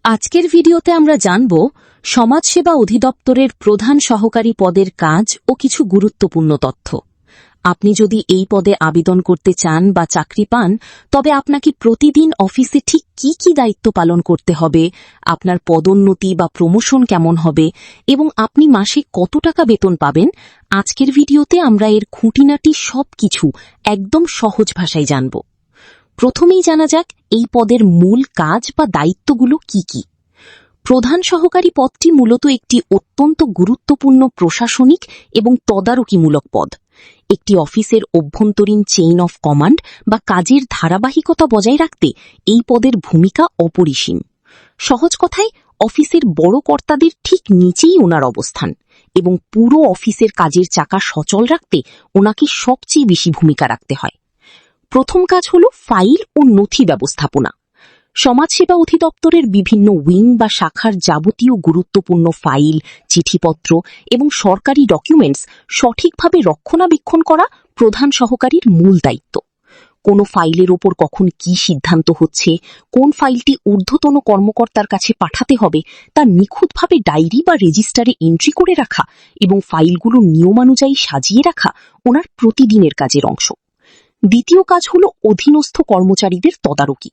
আজকের ভিডিওতে আমরা জানব সমাজসেবা অধিদপ্তরের প্রধান সহকারী পদের কাজ ও কিছু গুরুত্বপূর্ণ তথ্য। আপনি যদি এই পদে আবেদন করতে চান বা চাকরি পান, তবে আপনাকে প্রতিদিন অফিসে ঠিক কি কি দায়িত্ব পালন করতে হবে, আপনার পদোন্নতি বা প্রমোশন কেমন হবে এবং আপনি মাসে কত টাকা বেতন পাবেন, আজকের ভিডিওতে আমরা এর খুঁটিনাটি সবকিছু একদম সহজ ভাষায় জানব। প্রথমেই জানা যাক এই পদের মূল কাজ বা দায়িত্বগুলো কি কি। প্রধান সহকারী পদটি মূলত একটি অত্যন্ত গুরুত্বপূর্ণ প্রশাসনিক এবং তদারকিমূলক পদ। একটি অফিসের অভ্যন্তরীণ চেইন অফ কমান্ড বা কাজের ধারাবাহিকতা বজায় রাখতে এই পদের ভূমিকা অপরিসীম। সহজ কথায়, অফিসের বড় কর্তাদের ঠিক নিচেই ওনার অবস্থান এবং পুরো অফিসের কাজের চাকা সচল রাখতে ওনাকে সবচেয়ে বেশি ভূমিকা রাখতে হয়। প্রথম কাজ হল ফাইল ও নথি ব্যবস্থাপনা। সমাজসেবা অধিদপ্তরের বিভিন্ন উইং বা শাখার যাবতীয় গুরুত্বপূর্ণ ফাইল, চিঠিপত্র এবং সরকারি ডকুমেন্টস সঠিকভাবে রক্ষণাবেক্ষণ করা প্রধান সহকারীর মূল দায়িত্ব। কোনো ফাইলের ওপর কখন কি সিদ্ধান্ত হচ্ছে, কোন ফাইলটি ঊর্ধ্বতন কর্মকর্তার কাছে পাঠাতে হবে, তা নিখুঁতভাবে ডায়েরি বা রেজিস্টারে এন্ট্রি করে রাখা এবং ফাইলগুলো নিয়মানুযায়ী সাজিয়ে রাখা ওনার প্রতিদিনের কাজের অংশ। দ্বিতীয় কাজ হল অধীনস্থ কর্মচারীদের তদারকি।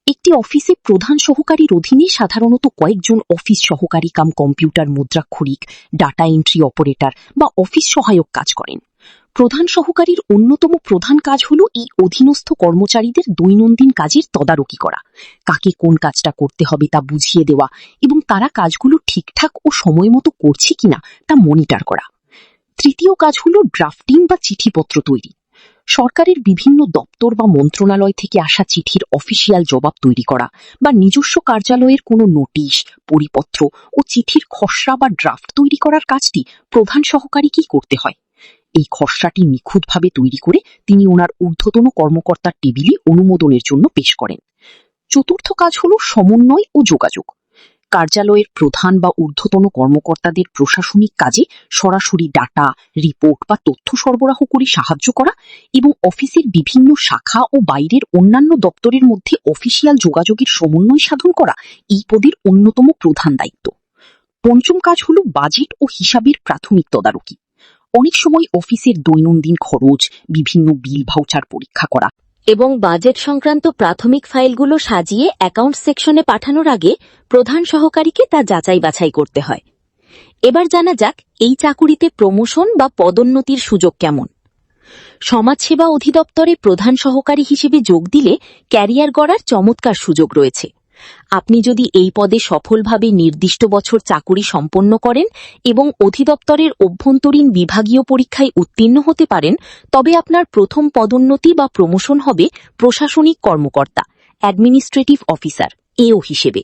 একটি অফিসে প্রধান সহকারীর অধীনে সাধারণত কয়েকজন অফিস সহকারী কাম কম্পিউটার মুদ্রাক্ষরিক, ডাটা এন্ট্রি অপারেটর বা অফিস সহায়ক কাজ করেন। প্রধান সহকারীর অন্যতম প্রধান কাজ হল এই অধীনস্থ কর্মচারীদের দৈনন্দিন কাজের তদারকি করা, কাকে কোন কাজটা করতে হবে তা বুঝিয়ে দেওয়া এবং তারা কাজগুলো ঠিকঠাক ও সময় মতো করছে কিনা তা মনিটর করা। তৃতীয় কাজ হল ড্রাফটিং বা চিঠিপত্র তৈরি। সরকারের বিভিন্ন দপ্তর বা মন্ত্রণালয় থেকে আসা চিঠির অফিসিয়াল জবাব তৈরি করা বা নিজস্ব কার্যালয়ের কোনো নোটিশ, পরিপত্র ও চিঠির খসড়া বা ড্রাফট তৈরি করার কাজটি প্রধান সহকারীকেই করতে হয়। এই খসড়াটি নিখুঁতভাবে তৈরি করে তিনি ওনার ঊর্ধ্বতন কর্মকর্তার টেবিলে অনুমোদনের জন্য পেশ করেন। চতুর্থ কাজ হল সমন্বয় ও যোগাযোগ। কার্যালয়ের প্রধান বা ঊর্ধ্বতন কর্মকর্তাদের প্রশাসনিক কাজে সরাসরি ডাটা, রিপোর্ট বা তথ্য সরবরাহ করে সাহায্য করা এবং অফিসের বিভিন্ন শাখা ও বাইরের অন্যান্য দপ্তরের মধ্যে অফিসিয়াল যোগাযোগের সমন্বয় সাধন করা এই পদের অন্যতম প্রধান দায়িত্ব। পঞ্চম কাজ হল বাজেট ও হিসাবের প্রাথমিক তদারকি। অনেক সময় অফিসের দৈনন্দিন খরচ, বিভিন্ন বিল ভাউচার পরীক্ষা করা এবং বাজেট সংক্রান্ত প্রাথমিক ফাইলগুলো সাজিয়ে অ্যাকাউন্ট সেকশনে পাঠানোর আগে প্রধান সহকারীকে তা যাচাই বাছাই করতে হয়। এবার জানা যাক এই চাকুরিতে প্রমোশন বা পদোন্নতির সুযোগ কেমন। সমাজসেবা অধিদপ্তরে প্রধান সহকারী হিসেবে যোগ দিলে ক্যারিয়ার গড়ার চমৎকার সুযোগ রয়েছে। আপনি যদি এই পদে সফলভাবে নির্দিষ্ট বছর চাকুরি সম্পন্ন করেন এবং অধিদপ্তরের অভ্যন্তরীণ বিভাগীয় পরীক্ষায় উত্তীর্ণ হতে পারেন, তবে আপনার প্রথম পদোন্নতি বা প্রমোশন হবে প্রশাসনিক কর্মকর্তা, অ্যাডমিনিস্ট্রেটিভ অফিসার, এও হিসেবে।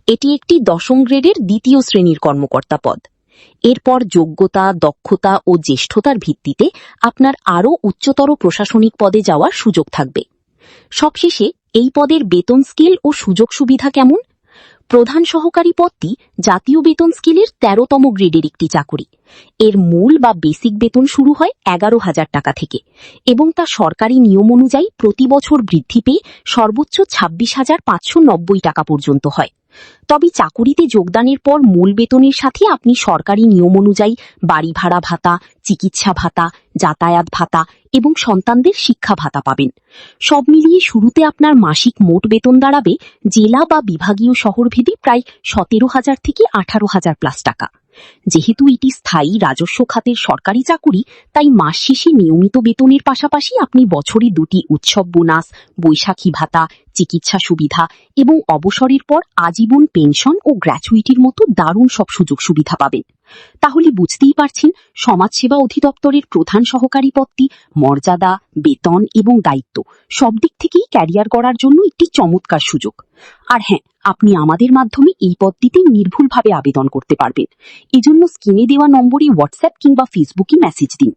এটি একটি 10ম গ্রেডের দ্বিতীয় শ্রেণীর কর্মকর্তা পদ। এরপর যোগ্যতা, দক্ষতা ও জ্যেষ্ঠতার ভিত্তিতে আপনার আরও উচ্চতর প্রশাসনিক পদে যাওয়ার সুযোগ থাকবে। সবশেষে এই পদের বেতন স্কেল ও সুযোগ সুবিধা কেমন? প্রধান সহকারী পদটি জাতীয় বেতন স্কেলের 13তম গ্রেডের একটি চাকুরি। এর মূল বা বেসিক বেতন শুরু হয় 11,000 টাকা থেকে এবং তা সরকারি নিয়ম অনুযায়ী প্রতি বছর বৃদ্ধি পেয়ে সর্বোচ্চ 26,590 টাকা পর্যন্ত হয়। তবে চাকুরিতে যোগদানের পর মূল বেতনের সাথে আপনি সরকারি নিয়ম অনুযায়ী বাড়ি ভাড়া ভাতা, চিকিৎসা ভাতা, যাতায়াত ভাতা এবং সন্তানদের শিক্ষা ভাতা পাবেন। সব মিলিয়ে শুরুতে আপনার মাসিক মোট বেতন দাঁড়াবে জেলা বা বিভাগীয় শহরভেদে প্রায় 17,000 থেকে 18,000 প্লাস টাকা। যেহেতু এটি স্থায়ী রাজস্ব খাতের সরকারি চাকুরি, তাই মাস শেষে নিয়মিত বেতনের পাশাপাশি আপনি বছরে 2টি উৎসব বোনাস, বৈশাখী ভাতা, চিকিৎসা সুবিধা এবং অবসরের পর আজীবন পেনশন ও গ্র্যাচুইটির মতো দারুণ সব সুযোগ সুবিধা পাবেন। তাহলে বুঝতেই পারছেন, সমাজসেবা অধিদপ্তরের প্রধান সহকারী পদটি মর্যাদা, বেতন এবং দায়িত্ব সব দিক থেকেই ক্যারিয়ার গড়ার জন্য একটি চমৎকার সুযোগ। আর হ্যাঁ, আপনি আমাদের মাধ্যমে এই পদটিতে নির্ভুলভাবে আবেদন করতে পারবেন। এজন্য স্ক্রিনে দেওয়া নম্বরে হোয়াটসঅ্যাপ কিংবা ফেসবুকে মেসেজ দিন।